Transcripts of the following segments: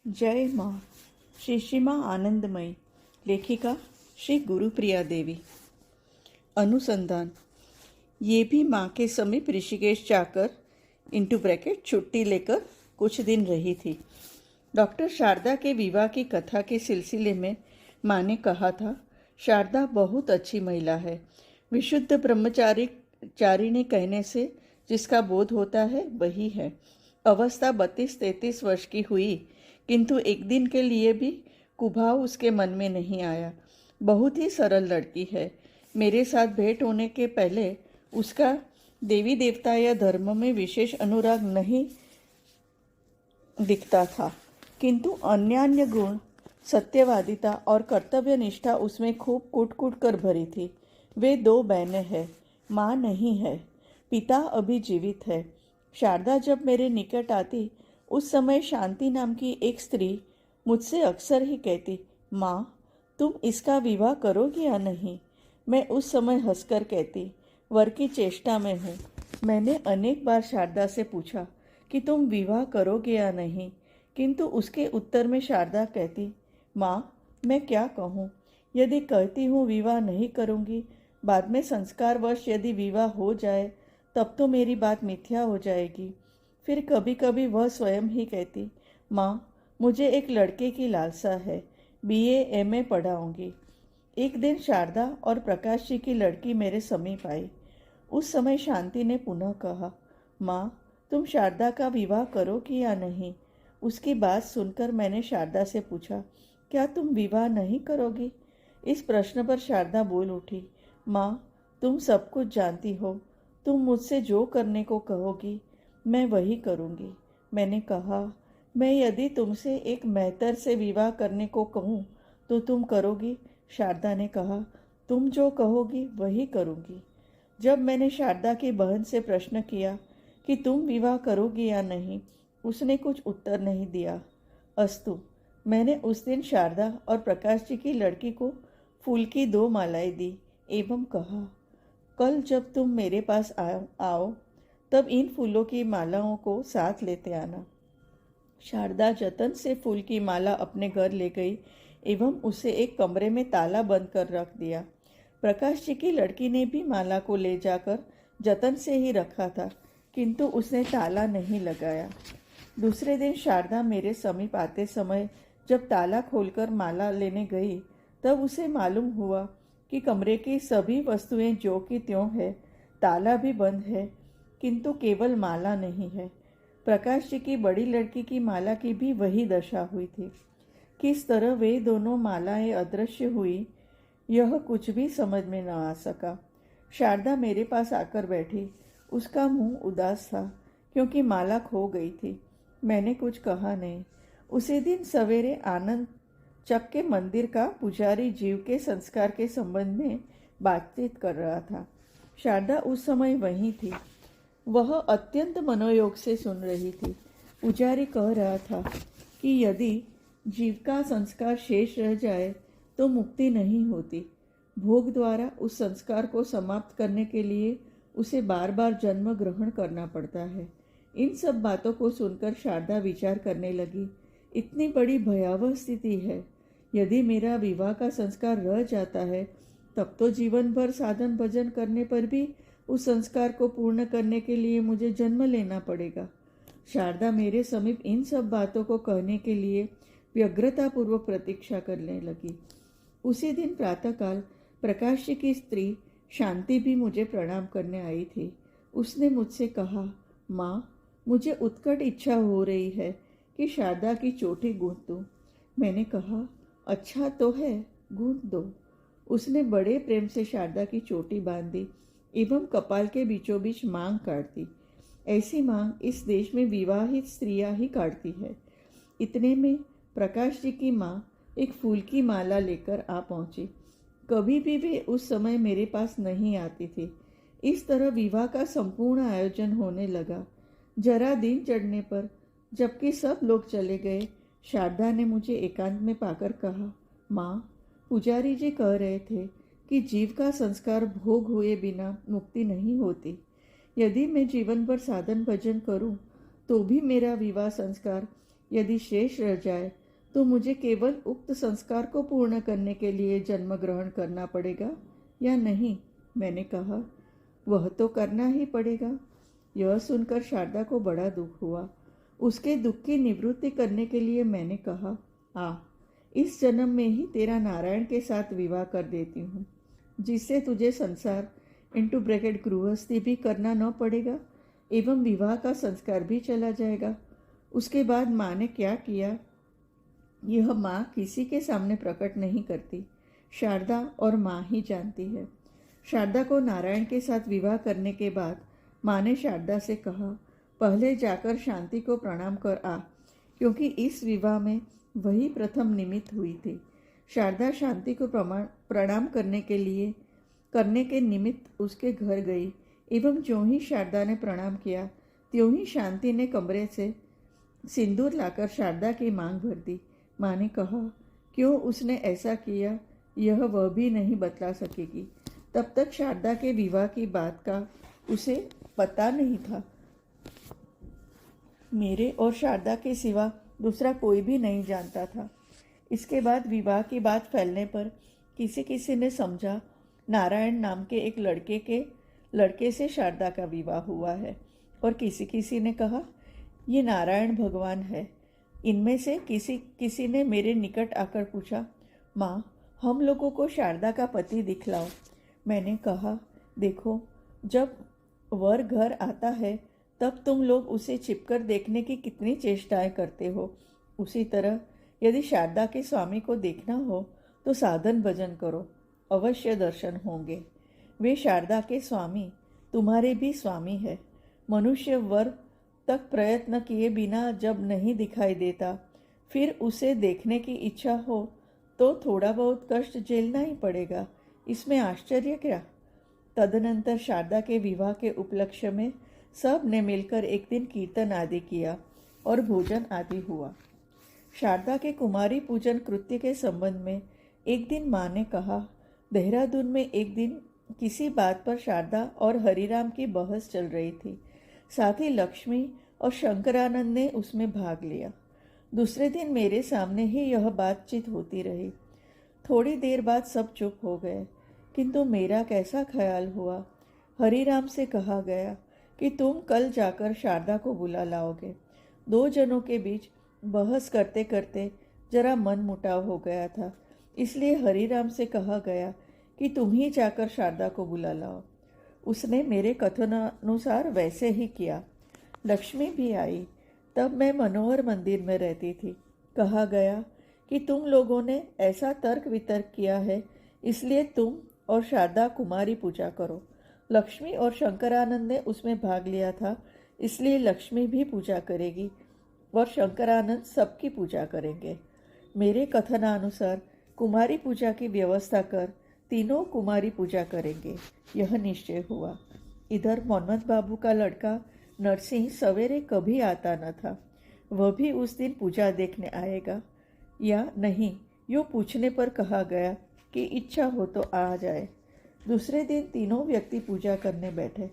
जय माँ। श्री श्रीमा आनंदमयी। लेखिका श्री गुरुप्रिया देवी। अनुसंधान। ये भी माँ के समीप ऋषिकेश जाकर छुट्टी लेकर कुछ दिन रही थी। डॉक्टर शारदा के विवाह की कथा के सिलसिले में माँ ने कहा था, शारदा बहुत अच्छी महिला है। विशुद्ध ब्रह्मचारिणी कहने से जिसका बोध होता है वही है। अवस्था 32-33 वर्ष की हुई, किंतु एक दिन के लिए भी कुभाव उसके मन में नहीं आया। बहुत ही सरल लड़की है। मेरे साथ भेंट होने के पहले उसका देवी देवता या धर्म में विशेष अनुराग नहीं दिखता था, किंतु अन्यान्य गुण, सत्यवादिता और कर्तव्य निष्ठा उसमें खूब कूट कर भरी थी। वे 2 बहनें हैं, माँ नहीं है। पिता अभी जीवित है। शारदा जब मेरे निकट आती, उस समय शांति नाम की एक स्त्री मुझसे अक्सर ही कहती, माँ तुम इसका विवाह करोगी या नहीं। मैं उस समय हंसकर कहती, वर की चेष्टा में हूँ। मैंने अनेक बार शारदा से पूछा कि तुम विवाह करोगे या नहीं, किंतु उसके उत्तर में शारदा कहती, माँ मैं क्या कहूँ। यदि कहती हूँ विवाह नहीं करूँगी, बाद में संस्कारवश यदि विवाह हो जाए तब तो मेरी बात मिथ्या हो जाएगी। फिर कभी कभी वह स्वयं ही कहती, माँ मुझे एक लड़के की लालसा है, BA MA पढ़ाऊँगी। एक दिन शारदा और प्रकाश जी की लड़की मेरे समीप आई। उस समय शांति ने पुनः कहा, माँ तुम शारदा का विवाह करोगी या नहीं। उसकी बात सुनकर मैंने शारदा से पूछा, क्या तुम विवाह नहीं करोगी। इस प्रश्न पर शारदा बोल उठी, माँ तुम सब कुछ जानती हो, तुम मुझसे जो करने को कहोगी मैं वही करूँगी। मैंने कहा, मैं यदि तुमसे एक मेहतर से विवाह करने को कहूँ तो तुम करोगी। शारदा ने कहा, तुम जो कहोगी वही करूँगी। जब मैंने शारदा की बहन से प्रश्न किया कि तुम विवाह करोगी या नहीं, उसने कुछ उत्तर नहीं दिया। अस्तु, मैंने उस दिन शारदा और प्रकाश जी की लड़की को फूल की 2 मालाएं दी एवं कहा, कल जब तुम मेरे पास आओ तब इन फूलों की मालाओं को साथ लेते आना। शारदा जतन से फूल की माला अपने घर ले गई एवं उसे एक कमरे में ताला बंद कर रख दिया। प्रकाश जी की लड़की ने भी माला को ले जाकर जतन से ही रखा था, किंतु उसने ताला नहीं लगाया। दूसरे दिन शारदा मेरे समीप आते समय जब ताला खोलकर माला लेने गई, तब उसे मालूम हुआ कि कमरे की सभी वस्तुएं जो कि त्यों है, ताला भी बंद है, किंतु केवल माला नहीं है। प्रकाश जी की बड़ी लड़की की माला की भी वही दशा हुई थी। किस तरह वे दोनों मालाएं अदृश्य हुई, यह कुछ भी समझ में न आ सका। शारदा मेरे पास आकर बैठी। उसका मुंह उदास था क्योंकि माला खो गई थी। मैंने कुछ कहा नहीं। उसी दिन सवेरे आनंद चक के मंदिर का पुजारी जीव के संस्कार के संबंध में बातचीत कर रहा था। शारदा उस समय वहीं थी। वह अत्यंत मनोयोग से सुन रही थी। पुजारी कह रहा था कि यदि जीव का संस्कार शेष रह जाए तो मुक्ति नहीं होती। भोग द्वारा उस संस्कार को समाप्त करने के लिए उसे बार बार जन्म ग्रहण करना पड़ता है। इन सब बातों को सुनकर शारदा विचार करने लगी, इतनी बड़ी भयावह स्थिति है। यदि मेरा विवाह का संस्कार रह जाता है तब तो जीवन भर साधन भजन करने पर भी उस संस्कार को पूर्ण करने के लिए मुझे जन्म लेना पड़ेगा। शारदा मेरे समीप इन सब बातों को कहने के लिए व्यग्रतापूर्वक प्रतीक्षा करने लगी। उसी दिन प्रातःकाल प्रकाश जी की स्त्री शांति भी मुझे प्रणाम करने आई थी। उसने मुझसे कहा, माँ मुझे उत्कट इच्छा हो रही है कि शारदा की चोटी गूंथ दूँ। मैंने कहा, अच्छा तो है, गूंथ दो। उसने बड़े प्रेम से शारदा की चोटी बांध दी एवं कपाल के बीचों बीच मांग काट दी। ऐसी मांग इस देश में विवाहित स्त्रियां ही काटती है। इतने में प्रकाश जी की माँ एक फूल की माला लेकर आ पहुंची। कभी भी वे उस समय मेरे पास नहीं आती थी। इस तरह विवाह का संपूर्ण आयोजन होने लगा। जरा दिन चढ़ने पर, जबकि सब लोग चले गए, शारदा ने मुझे एकांत में पाकर कहा, माँ पुजारी जी कह रहे थे कि जीव का संस्कार भोग हुए बिना मुक्ति नहीं होती। यदि मैं जीवन भर साधन भजन करूं तो भी मेरा विवाह संस्कार यदि शेष रह जाए तो मुझे केवल उक्त संस्कार को पूर्ण करने के लिए जन्म ग्रहण करना पड़ेगा या नहीं? मैंने कहा, वह तो करना ही पड़ेगा। यह सुनकर शारदा को बड़ा दुख हुआ। उसके दुख की निवृत्ति करने के लिए मैंने कहा, इस जन्म में ही तेरा नारायण के साथ विवाह कर देती हूँ, जिससे तुझे संसार गृहस्थी भी करना न पड़ेगा एवं विवाह का संस्कार भी चला जाएगा। उसके बाद माँ ने क्या किया यह माँ किसी के सामने प्रकट नहीं करती, शारदा और माँ ही जानती है। शारदा को नारायण के साथ विवाह करने के बाद माँ ने शारदा से कहा, पहले जाकर शांति को प्रणाम कर आ, क्योंकि इस विवाह में वही प्रथम निमित्त हुई थी। शारदा शांति को प्रणाम करने के निमित्त उसके घर गई एवं ज्यों ही शारदा ने प्रणाम किया त्यों ही शांति ने कमरे से सिंदूर लाकर शारदा की मांग भर दी। माँ ने कहा, क्यों उसने ऐसा किया यह वह भी नहीं बतला सकेगी। तब तक शारदा के विवाह की बात का उसे पता नहीं था। मेरे और शारदा के सिवा दूसरा कोई भी नहीं जानता था। इसके बाद विवाह की बात फैलने पर किसी ने समझा नारायण नाम के एक लड़के से शारदा का विवाह हुआ है, और किसी ने कहा ये नारायण भगवान है। इनमें से किसी ने मेरे निकट आकर पूछा, माँ, हम लोगों को शारदा का पति दिखलाओ। मैंने कहा, देखो, जब वर घर आता है तब तुम लोग उसे छिपकर देखने की कितनी चेष्टाएं करते हो, उसी तरह यदि शारदा के स्वामी को देखना हो तो साधन भजन करो, अवश्य दर्शन होंगे। वे शारदा के स्वामी तुम्हारे भी स्वामी है। मनुष्य वर तक प्रयत्न किए बिना जब नहीं दिखाई देता, फिर उसे देखने की इच्छा हो तो थोड़ा बहुत कष्ट झेलना ही पड़ेगा, इसमें आश्चर्य क्या। तदनंतर शारदा के विवाह के उपलक्ष्य में सब ने मिलकर एक दिन कीर्तन आदि किया और भोजन आदि हुआ। शारदा के कुमारी पूजन कृत्य के संबंध में एक दिन माँ ने कहा, देहरादून में एक दिन किसी बात पर शारदा और हरिराम की बहस चल रही थी। साथ ही लक्ष्मी और शंकरानंद ने उसमें भाग लिया। दूसरे दिन मेरे सामने ही यह बातचीत होती रही। थोड़ी देर बाद सब चुप हो गए, किंतु मेरा कैसा ख्याल हुआ, हरिराम से कहा गया कि तुम कल जाकर शारदा को बुला लाओगे। दो जनों के बीच बहस करते करते जरा मन मुटाव हो गया था, इसलिए हरिराम से कहा गया कि तुम ही जाकर शारदा को बुला लाओ। उसने मेरे कथनानुसार वैसे ही किया। लक्ष्मी भी आई। तब मैं मनोहर मंदिर में रहती थी। कहा गया कि तुम लोगों ने ऐसा तर्क वितर्क किया है, इसलिए तुम और शारदा कुमारी पूजा करो। लक्ष्मी और शंकरानंद ने उसमें भाग लिया था, इसलिए लक्ष्मी भी पूजा करेगी और शंकरानंद सबकी पूजा करेंगे। मेरे कथनानुसार कुमारी पूजा की व्यवस्था कर तीनों कुमारी पूजा करेंगे, यह निश्चय हुआ। इधर मोहम्मद बाबू का लड़का नरसिंह सवेरे कभी आता न था। वह भी उस दिन पूजा देखने आएगा या नहीं, यूँ पूछने पर कहा गया कि इच्छा हो तो आ जाए। दूसरे दिन तीनों व्यक्ति पूजा करने बैठे।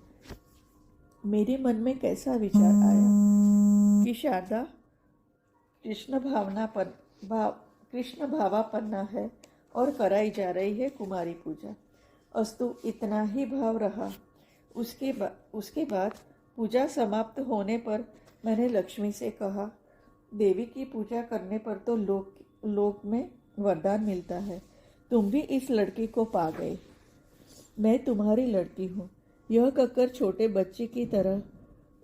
मेरे मन में कैसा विचार आया कि शारदा कृष्ण भावापन्ना है और कराई जा रही है कुमारी पूजा। अस्तु, इतना ही भाव रहा। उसके बाद पूजा समाप्त होने पर मैंने लक्ष्मी से कहा, देवी की पूजा करने पर तो लोक में वरदान मिलता है। तुम भी इस लड़की को पा गए। मैं तुम्हारी लड़की हूँ। यह कहकर छोटे बच्चे की तरह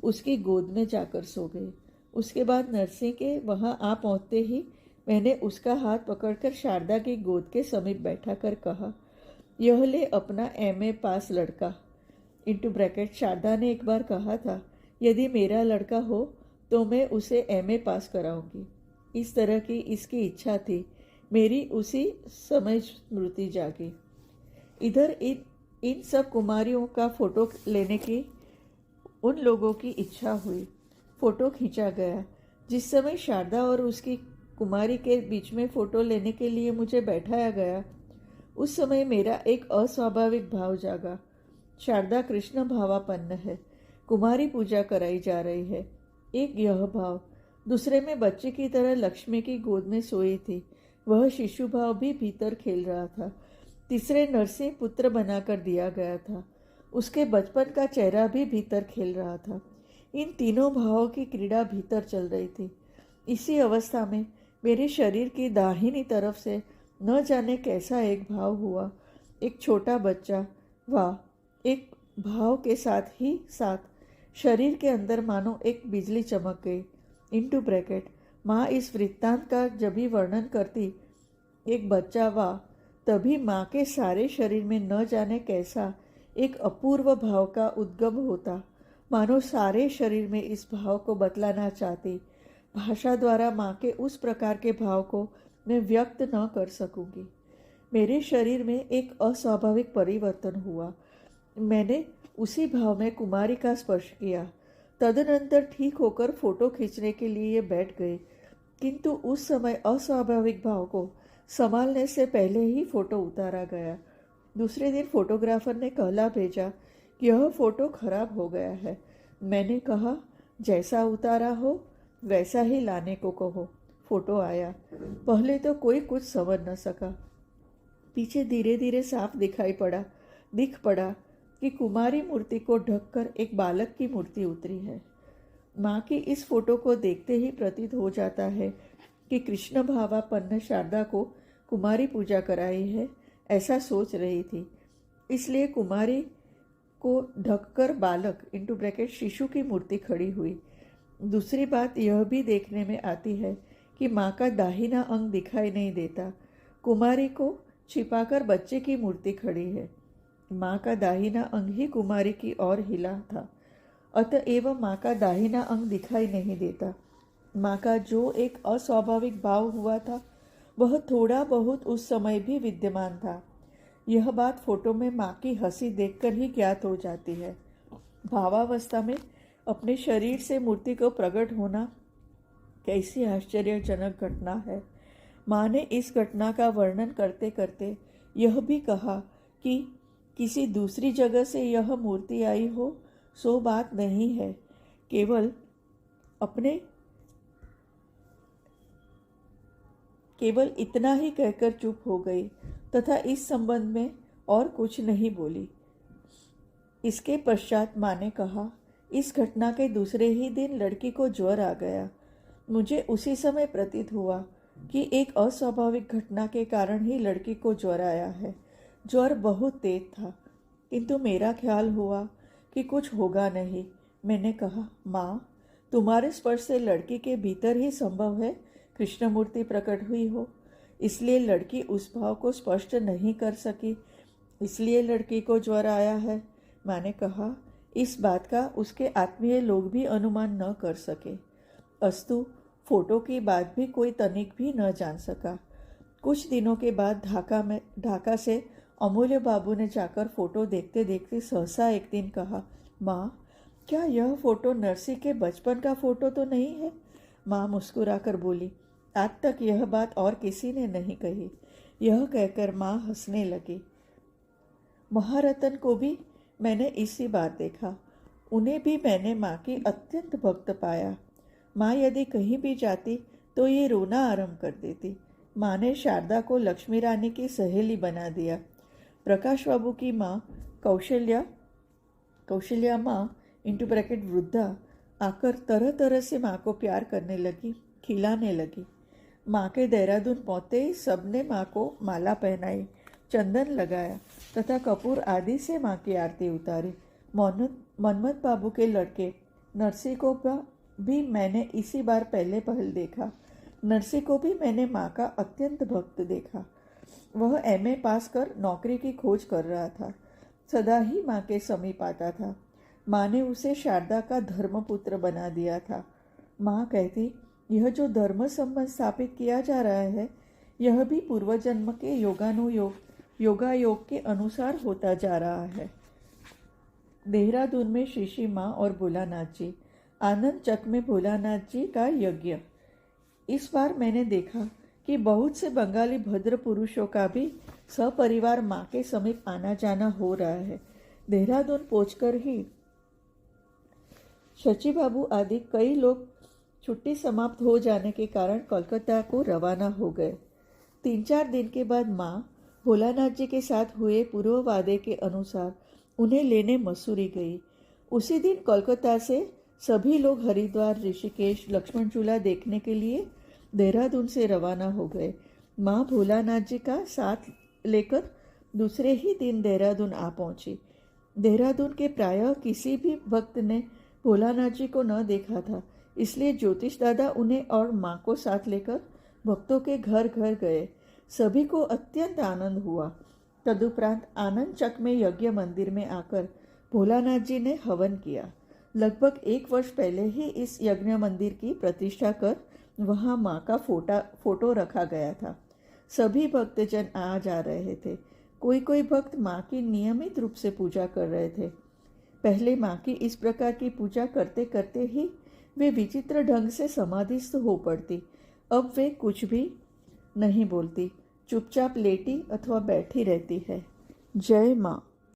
उसकी गोद में जाकर सो गई। उसके बाद नरसिंह के वहाँ आ पहुँचते ही मैंने उसका हाथ पकड़कर शारदा की गोद के समीप बैठा कर कहा, यह ले अपना MA पास लड़का। शारदा ने एक बार कहा था, यदि मेरा लड़का हो तो मैं उसे MA पास कराऊंगी। इस तरह की इसकी इच्छा थी। मेरी उसी समय स्मृति जागी। इधर इन सब कुमारियों का फोटो लेने की उन लोगों की इच्छा हुई। फोटो खींचा गया। जिस समय शारदा और उसकी कुमारी के बीच में फोटो लेने के लिए मुझे बैठाया गया, उस समय मेरा एक अस्वाभाविक भाव जागा। शारदा कृष्ण भावापन्न है, कुमारी पूजा कराई जा रही है। एक यह भाव, दूसरे में बच्चे की तरह लक्ष्मी की गोद में सोई थी, वह शिशु भाव भी भीतर खेल रहा था। तीसरे नरसिंह पुत्र बनाकर दिया गया था, उसके बचपन का चेहरा भी भीतर खेल रहा था। इन तीनों भावों की क्रीड़ा भीतर चल रही थी। इसी अवस्था में मेरे शरीर की दाहिनी तरफ से न जाने कैसा एक भाव हुआ, एक छोटा बच्चा। वाह, एक भाव के साथ ही साथ शरीर के अंदर मानो एक बिजली चमक गई। इनटू ब्रैकेट, माँ इस वृत्तांत का जब भी वर्णन करती, एक बच्चा वाह, तभी माँ के सारे शरीर में न जाने कैसा एक अपूर्व भाव का उद्गम होता, मानो सारे शरीर में इस भाव को बतलाना चाहती। भाषा द्वारा माँ के उस प्रकार के भाव को मैं व्यक्त न कर सकूंगी। मेरे शरीर में एक अस्वाभाविक परिवर्तन हुआ। मैंने उसी भाव में कुमारी का स्पर्श किया। तदनंतर ठीक होकर फोटो खींचने के लिए बैठ गए, किंतु उस समय अस्वाभाविक भाव को संभालने से पहले ही फोटो उतारा गया। दूसरे दिन फोटोग्राफर ने कहला भेजा कि यह फोटो खराब हो गया है। मैंने कहा, जैसा उतारा हो वैसा ही लाने को कहो। फोटो आया। पहले तो कोई कुछ समझ न सका, पीछे धीरे धीरे साफ दिख पड़ा कि कुमारी मूर्ति को ढककर एक बालक की मूर्ति उतरी है। माँ की इस फोटो को देखते ही प्रतीत हो जाता है कि कृष्ण भावापन्न शारदा को कुमारी पूजा कराई है, ऐसा सोच रही थी। इसलिए कुमारी को ढककर बालक इनटू ब्रैकेट शिशु की मूर्ति खड़ी हुई। दूसरी बात यह भी देखने में आती है कि माँ का दाहिना अंग दिखाई नहीं देता, कुमारी को छिपाकर बच्चे की मूर्ति खड़ी है। माँ का दाहिना अंग ही कुमारी की ओर हिला था, अतएव माँ का दाहिना अंग दिखाई नहीं देता। माँ का जो एक अस्वाभाविक भाव हुआ था वह थोड़ा बहुत उस समय भी विद्यमान था। यह बात फोटो में माँ की हंसी देखकर ही ज्ञात हो जाती है। भावावस्था में अपने शरीर से मूर्ति को प्रकट होना कैसी आश्चर्यजनक घटना है। माँ ने इस घटना का वर्णन करते करते यह भी कहा कि किसी दूसरी जगह से यह मूर्ति आई हो सो बात नहीं है, केवल इतना ही कहकर चुप हो गई तथा इस संबंध में और कुछ नहीं बोली। इसके पश्चात माँ ने कहा, इस घटना के दूसरे ही दिन लड़की को ज्वर आ गया। मुझे उसी समय प्रतीत हुआ कि एक अस्वाभाविक घटना के कारण ही लड़की को ज्वर आया है। ज्वर बहुत तेज था, किंतु मेरा ख्याल हुआ कि कुछ होगा नहीं। मैंने कहा, माँ, तुम्हारे स्पर्श से लड़की के भीतर ही संभव है कृष्ण मूर्ति प्रकट हुई हो, इसलिए लड़की उस भाव को स्पष्ट नहीं कर सकी, इसलिए लड़की को ज्वर आया है। मैंने कहा, इस बात का उसके आत्मीय लोग भी अनुमान न कर सके। अस्तु, फोटो की बात भी कोई तनिक भी न जान सका। कुछ दिनों के बाद ढाका से अमूल्य बाबू ने जाकर फोटो देखते देखते सहसा एक दिन कहा, माँ, क्या यह फोटो नरसी के बचपन का फोटो तो नहीं है? माँ मुस्कुराकर बोली, आज तक यह बात और किसी ने नहीं कही। यह कहकर माँ हंसने लगी। महारतन को भी मैंने इसी बार देखा। उन्हें भी मैंने माँ की अत्यंत भक्त पाया। माँ यदि कहीं भी जाती तो ये रोना आरंभ कर देती। माँ ने शारदा को लक्ष्मी रानी की सहेली बना दिया। प्रकाश बाबू की माँ कौशल्या माँ इनटू ब्रैकेट वृद्धा आकर तरह तरह से माँ को प्यार करने लगी, खिलाने लगी। माँ के देहरादून पहुँचते ही सबने माँ को माला पहनाई, चंदन लगाया तथा कपूर आदि से माँ की आरती उतारी। मनमत बाबू के लड़के नरसी को भी मैंने इसी बार पहल देखा। नरसी को भी मैंने माँ का अत्यंत भक्त देखा। वह एमए पास कर नौकरी की खोज कर रहा था, सदा ही माँ के समीप आता था। माँ ने उसे शारदा का धर्मपुत्र बना दिया था। माँ कहती, यह जो धर्म संबंध स्थापित किया जा रहा है, यह भी पूर्वजन्म के योगायोग के अनुसार होता जा रहा है। देहरादून में श्री माँ और भोलानाथ जी, आनंद चक में भोलानाथ जी का यज्ञ। इस बार मैंने देखा कि बहुत से बंगाली भद्र पुरुषों का भी सपरिवार माँ के समीप आना जाना हो रहा है। देहरादून पहुंचकर ही शची बाबू आदि कई लोग छुट्टी समाप्त हो जाने के कारण कोलकाता को रवाना हो गए। 3-4 दिन के बाद माँ भोलानाथ जी के साथ हुए पूर्व वादे के अनुसार उन्हें लेने मसूरी गई। उसी दिन कोलकाता से सभी लोग हरिद्वार, ऋषिकेश, लक्ष्मण झूला देखने के लिए देहरादून से रवाना हो गए। माँ भोलानाथ जी का साथ लेकर दूसरे ही दिन देहरादून आ पहुंची। देहरादून के प्रायः किसी भी भक्त ने भोलानाथ जी को न देखा था, इसलिए ज्योतिष दादा उन्हें और माँ को साथ लेकर भक्तों के घर घर गए। सभी को अत्यंत आनंद हुआ। तदुपरांत आनंद चक में यज्ञ मंदिर में आकर भोलानाथ जी ने हवन किया। लगभग 1 वर्ष पहले ही इस यज्ञ मंदिर की प्रतिष्ठा कर वहाँ माँ का फोटो रखा गया था। सभी भक्तजन आ जा रहे थे। कोई कोई भक्त माँ की नियमित रूप से पूजा कर रहे थे। पहले माँ की इस प्रकार की पूजा करते करते ही वे विचित्र ढंग से समाधिस्थ हो पड़ती। अब वे कुछ भी नहीं बोलती, चुपचाप लेटी अथवा बैठी रहती है। जय माँ।